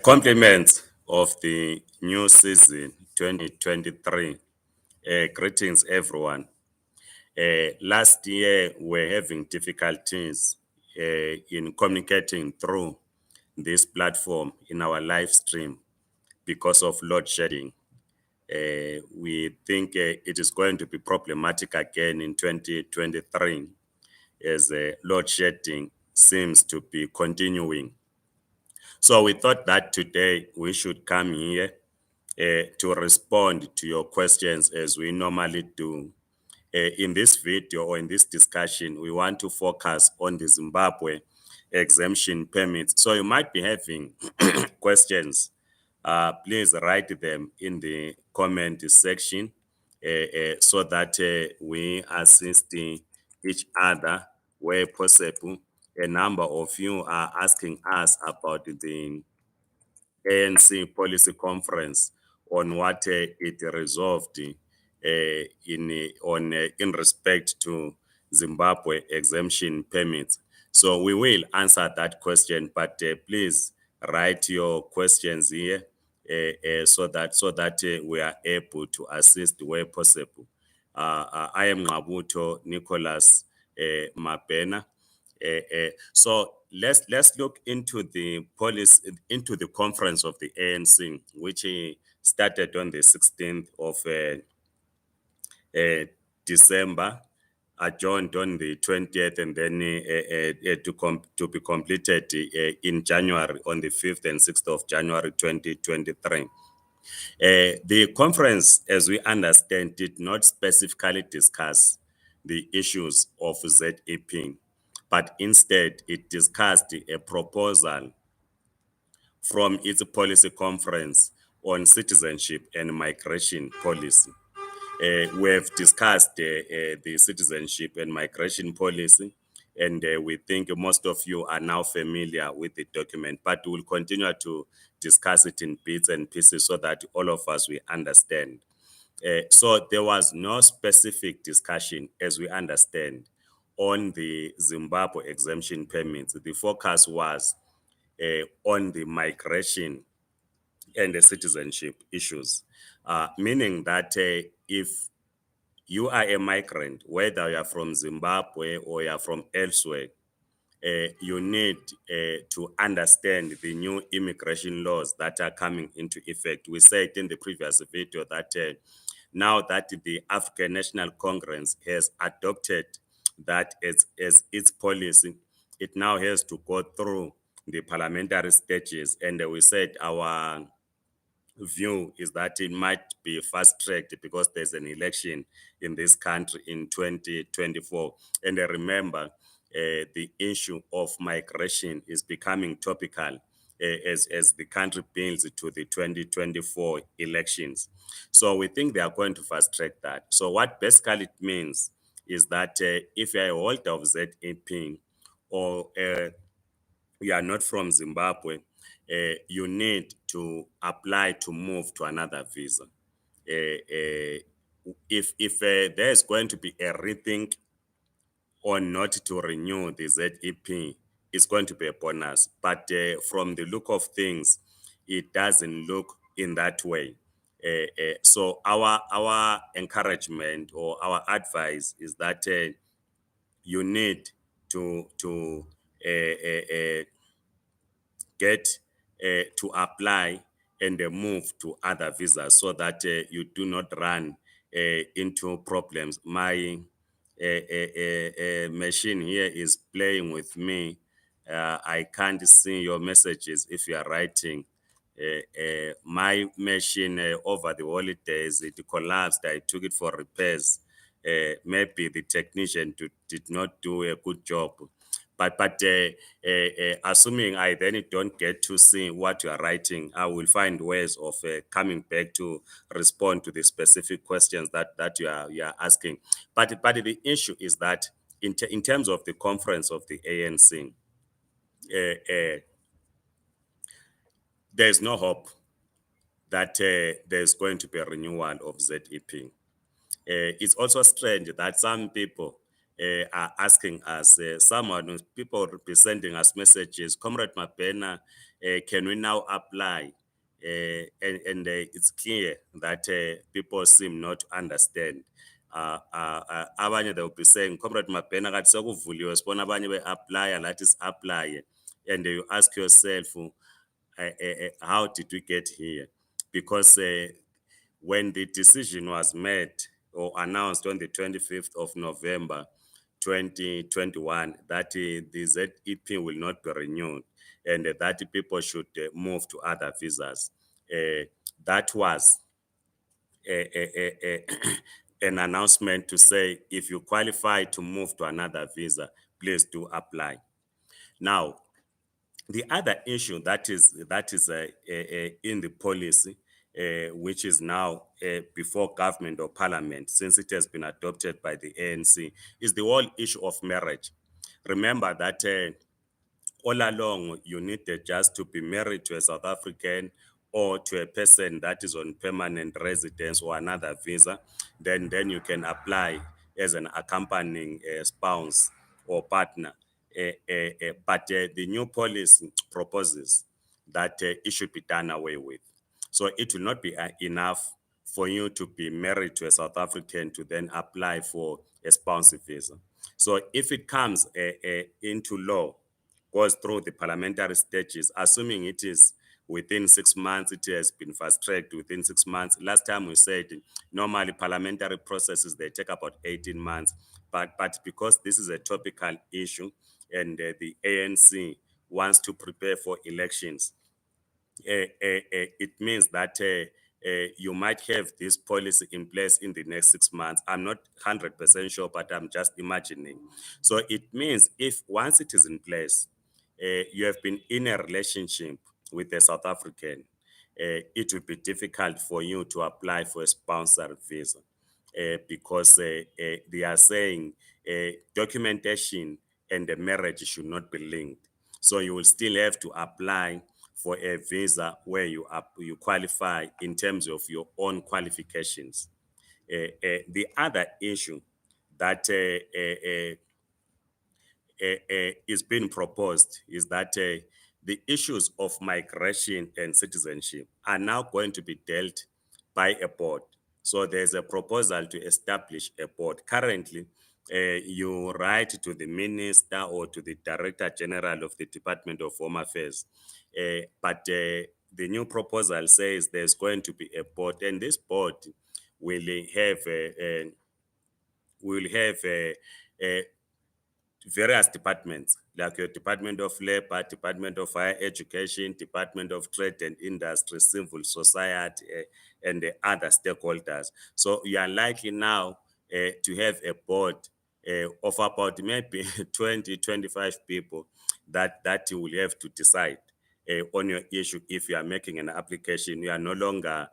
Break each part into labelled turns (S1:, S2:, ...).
S1: Compliments of the new season 2023. Greetings, everyone. Last year, we're having difficulties in communicating through this platform in our live stream because of load shedding. We think it is going to be problematic again in 2023 as load shedding seems to be continuing. So we thought that today we should come here to respond to your questions as we normally do. In this video or in this discussion, we want to focus on the Zimbabwe exemption permits. So you might be having questions. Please write them in the comment section so that we assist each other where possible. A number of you are asking us about the ANC policy conference on what it resolved in respect to Zimbabwe exemption permits. So we will answer that question, but please write your questions here so that we are able to assist where possible. I am Ngabuto Nicholas Mabena. So let's look into the policy, into the conference of the ANC, which started on the 16th of December, adjourned on the 20th, and then to be completed in January on the 5th and 6th of January 2023. The conference, as we understand, did not specifically discuss the issues of ZEP, but instead it discussed a proposal from its policy conference on citizenship and migration policy. We have discussed the citizenship and migration policy, and we think most of you are now familiar with the document, but we'll continue to discuss it in bits and pieces so that all of us will understand. So there was no specific discussion, as we understand, on the Zimbabwe exemption permits. The focus was on the migration and the citizenship issues, meaning that if you are a migrant, whether you are from Zimbabwe or you are from elsewhere, you need to understand the new immigration laws that are coming into effect. We said in the previous video that now that the African National Congress has adopted that as its policy, it now has to go through the parliamentary stages. And we said our view is that it might be fast-tracked because there's an election in this country in 2024. And remember, the issue of migration is becoming topical as the country builds to the 2024 elections. So we think they are going to fast-track that. So what basically it means is that if you're a holder of ZEP or you are not from Zimbabwe, you need to apply to move to another visa. If there's going to be a rethink or not to renew the ZEP, it's going to be a bonus. But from the look of things, it doesn't look in that way. So our encouragement or our advice is that you need to get to apply and move to other visas so that you do not run into problems. My machine here is playing with me. I can't see your messages if you are writing. My machine over the holidays, it collapsed. I took it for repairs. Maybe the technician did not do a good job. But assuming I then don't get to see what you are writing, I will find ways of coming back to respond to the specific questions that you are asking. But the issue is that in terms of the conference of the ANC, there's no hope that there's going to be a renewal of ZEP. It's also strange that some people are asking us, people will be sending us messages, Comrade Mabena, can we now apply? And it's clear that people seem not to understand. Abanye they will be saying, Comrade Mabena, kathi sekuvuliwe sibona abanye be-applya, that is apply. And you ask yourself, how did we get here? Because when the decision was made or announced on the 25th of November 2021 that the ZEP will not be renewed and that people should move to other visas, that was an announcement to say if you qualify to move to another visa, please do apply. Now, the other issue that is in the policy, which is now before government or parliament, since it has been adopted by the ANC, is the whole issue of marriage. Remember that all along you needed just to be married to a South African or to a person that is on permanent residence or another visa, then you can apply as an accompanying spouse or partner. But the new policy proposes that it should be done away with. So it will not be enough for you to be married to a South African to then apply for a spouse visa. So if it comes into law, goes through the parliamentary stages, assuming it is within 6 months, it has been fast-tracked within 6 months. Last time we said normally parliamentary processes, they take about 18 months. But because this is a topical issue and the ANC wants to prepare for elections, it means that you might have this policy in place in the next 6 months. I'm not 100% sure, but I'm just imagining. So it means if once it is in place, you have been in a relationship with a South African, it will be difficult for you to apply for a sponsored visa because they are saying documentation and the marriage should not be linked. So you will still have to apply for a visa where you qualify in terms of your own qualifications. The other issue that is being proposed is that the issues of migration and citizenship are now going to be dealt by a board. So there's a proposal to establish a board. Currently, you write to the minister or to the director general of the Department of Home Affairs. But the new proposal says there's going to be a board, and this board will have various departments, like your Department of Labor, Department of Higher Education, Department of Trade and Industry, Civil Society, and the other stakeholders. So you are likely now to have a board of about maybe 20, 25 people that you will have to decide on your issue. If you are making an application, you are no longer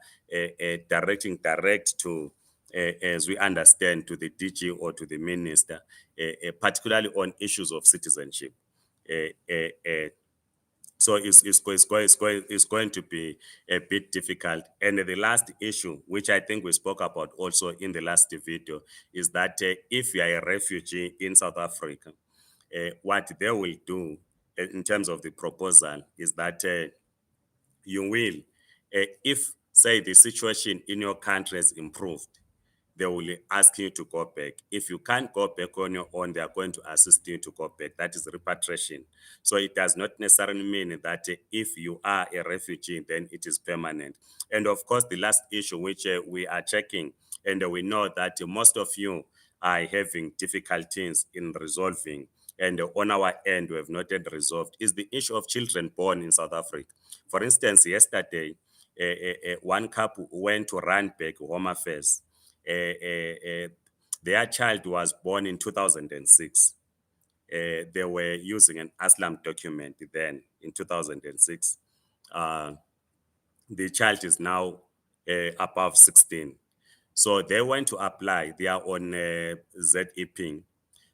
S1: directing direct to as we understand, to the DG or to the minister, particularly on issues of citizenship. So it's going to be a bit difficult. And the last issue, which I think we spoke about also in the last video, is that if you are a refugee in South Africa, what they will do in terms of the proposal is that you will, if, say, the situation in your country has improved, they will ask you to go back. If you can't go back on your own, they are going to assist you to go back. That is repatriation. So it does not necessarily mean that if you are a refugee, then it is permanent. And of course, the last issue which we are checking, and we know that most of you are having difficulties in resolving, and on our end, we have not yet resolved, is the issue of children born in South Africa. For instance, yesterday, one couple went to Randburg Home Affairs. Their child was born in 2006. They were using an Aslam document then in 2006. The child is now above 16. So they went to apply. They are on ZEP.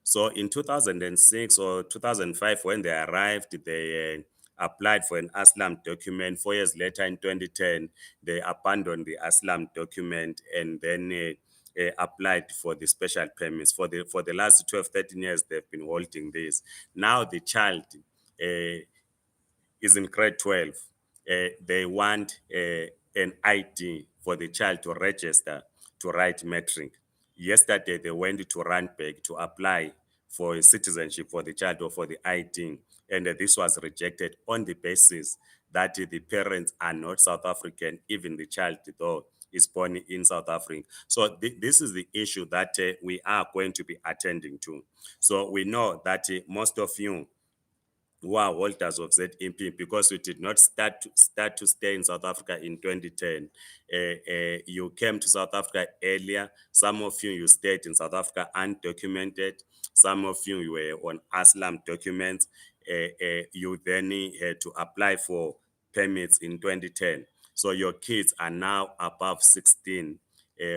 S1: So in 2006 or 2005, when they arrived, they applied for an Aslam document. 4 years later, in 2010, they abandoned the Aslam document, and then applied for the special permits. For the last 12, 13 years, they've been holding this. Now the child is in grade 12. They want an ID for the child to register to write metric. Yesterday, they went to Randburg to apply for citizenship for the child or for the ID, and this was rejected on the basis that the parents are not South African, even the child, though, is born in South Africa. So this is the issue that we are going to be attending to. So we know that most of you who are holders of ZEP, because you did not start to stay in South Africa in 2010. You came to South Africa earlier. Some of you stayed in South Africa undocumented. Some of you were on asylum documents. You then had to apply for permits in 2010. So your kids are now above 16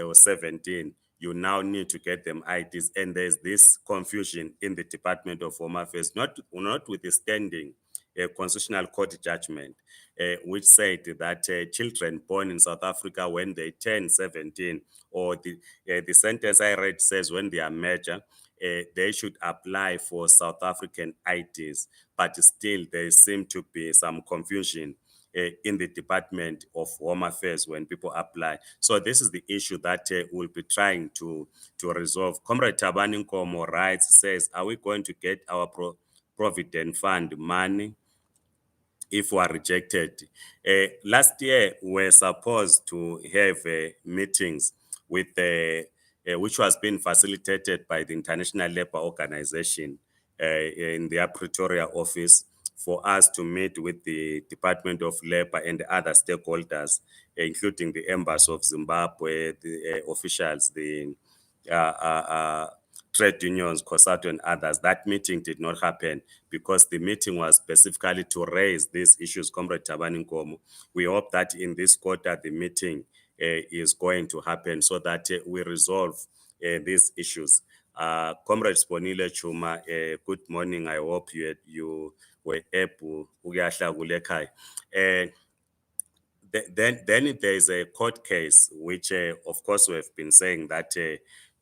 S1: or 17. You now need to get them IDs, and there's this confusion in the Department of Home Affairs, notwithstanding a constitutional court judgment, which said that children born in South Africa when they turn 17, or the sentence I read says when they are major, they should apply for South African IDs, but still there seem to be some confusion in the Department of Home Affairs when people apply. So this is the issue that we'll be trying to resolve. Comrade Tabani Nkomo writes, says, are we going to get our Provident Fund money if we are rejected? Last year, we were supposed to have meetings with which was being facilitated by the International Labour Organization in their Pretoria office, for us to meet with the Department of Labour and the other stakeholders, including the Embassy of Zimbabwe, the officials, the trade unions, COSATU, and others. That meeting did not happen because the meeting was specifically to raise these issues. Comrade Tabani Nkomo, we hope that in this quarter the meeting is going to happen so that we resolve these issues. Comrade Sponile Chuma, good morning. I hope you were able ukuyahla kule ekhaya. Then there is a court case, which of course we have been saying that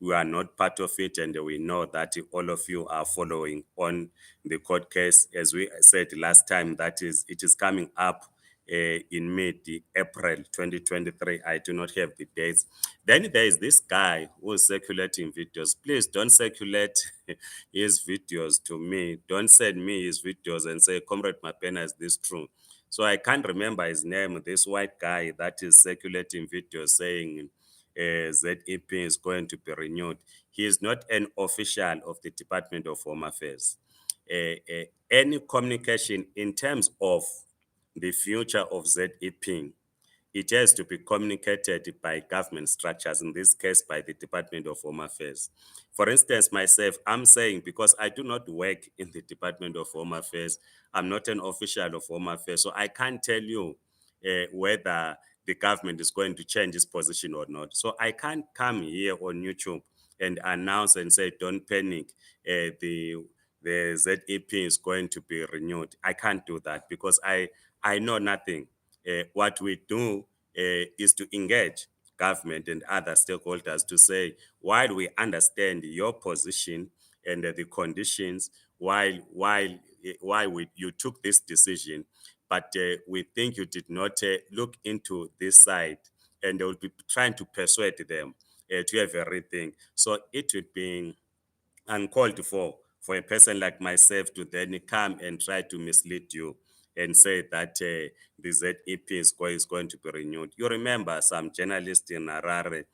S1: we are not part of it, and we know that all of you are following on the court case. As we said last time, it is coming up in mid-April 2023. I do not have the dates. Then there is this guy who is circulating videos. Please don't circulate his videos to me. Don't send me his videos and say, Comrade Mapena, is this true? So I can't remember his name, this white guy that is circulating videos saying ZEP is going to be renewed. He is not an official of the Department of Home Affairs. Any communication in terms of the future of ZEP, it has to be communicated by government structures, in this case by the Department of Home Affairs. For instance, myself, I'm saying, because I do not work in the Department of Home Affairs, I'm not an official of Home Affairs, so I can't tell you whether the government is going to change its position or not. So I can't come here on YouTube and announce and say, don't panic, the ZEP is going to be renewed. I can't do that because I know nothing. What we do is to engage government and other stakeholders to say, while we understand your position and the conditions, while you took this decision, but we think you did not look into this side, and they will be trying to persuade them to have a rethink. So it would be uncalled for a person like myself to then come and try to mislead you and say that the ZEP is going to be renewed. You remember some journalist in Harare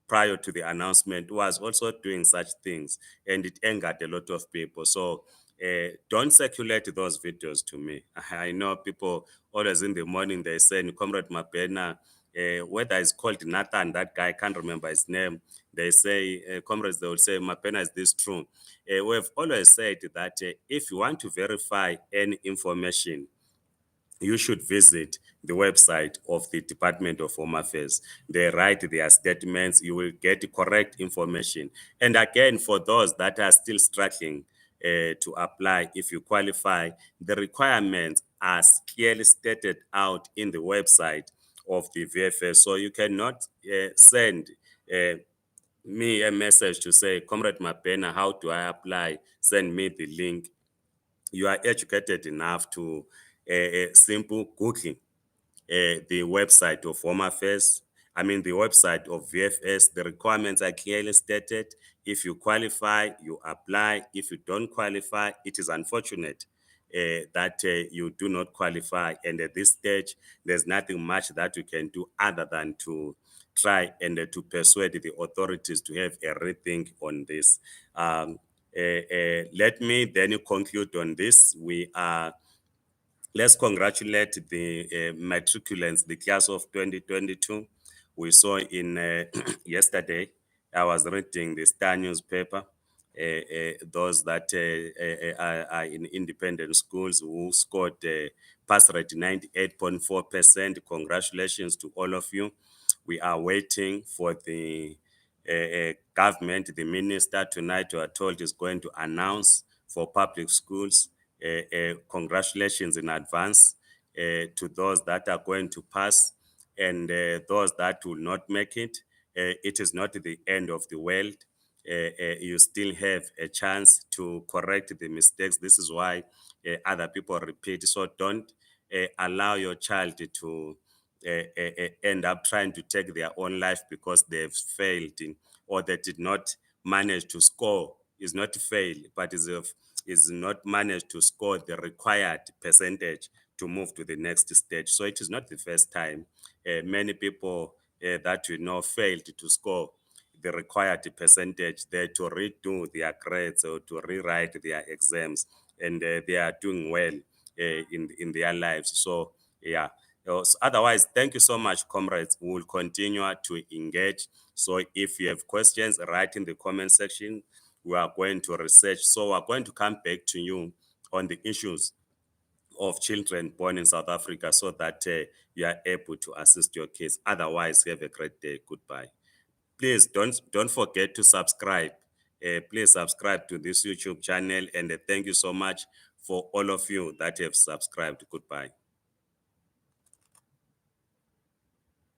S1: prior to the announcement was also doing such things, and it angered a lot of people. So don't circulate those videos to me. I know people always in the morning they say, Comrade Mapena, whether it's called Nathan, that guy, I can't remember his name. They say, comrades, they will say, Mapena, is this true? We've always said that if you want to verify any information, you should visit the website of the Department of Home Affairs. They write their statements, you will get correct information. And again, for those that are still struggling to apply, if you qualify, the requirements are clearly stated out in the website of the VFS. So you cannot send me a message to say, Comrade Mapena, how do I apply? Send me the link. You are educated enough to simple Googling the website of Home Affairs, the website of VFS. The requirements are clearly stated. If you qualify, you apply. If you don't qualify, it is unfortunate that you do not qualify. And at this stage, there's nothing much that you can do other than to try and to persuade the authorities to have a rethink on this. Let me then conclude on this. Let's congratulate the matriculants, the class of 2022. We saw in yesterday, I was reading the Star newspaper, those that are in independent schools who scored pass rate 98.4%. Congratulations to all of you. We are waiting for the government, the minister tonight, we are told is going to announce for public schools. Congratulations in advance to those that are going to pass, and those that will not make it. It is not the end of the world. You still have a chance to correct the mistakes. This is why other people repeat. So don't allow your child to end up trying to take their own life because they've failed or they did not manage to score. Is not fail, but is not managed to score the required percentage to move to the next stage. So it is not the first time. Many people that we know failed to score the required percentage there to redo their grades or to rewrite their exams, and they are doing well in their lives. So yeah. Otherwise, thank you so much, comrades. We will continue to engage. So if you have questions, write in the comment section. We are going to research. So we're going to come back to you on the issues of children born in South Africa so that you are able to assist your case. Otherwise, have a great day. Goodbye. Please don't forget to subscribe. Please subscribe to this YouTube channel, and thank you so much for all of you that have subscribed. Goodbye.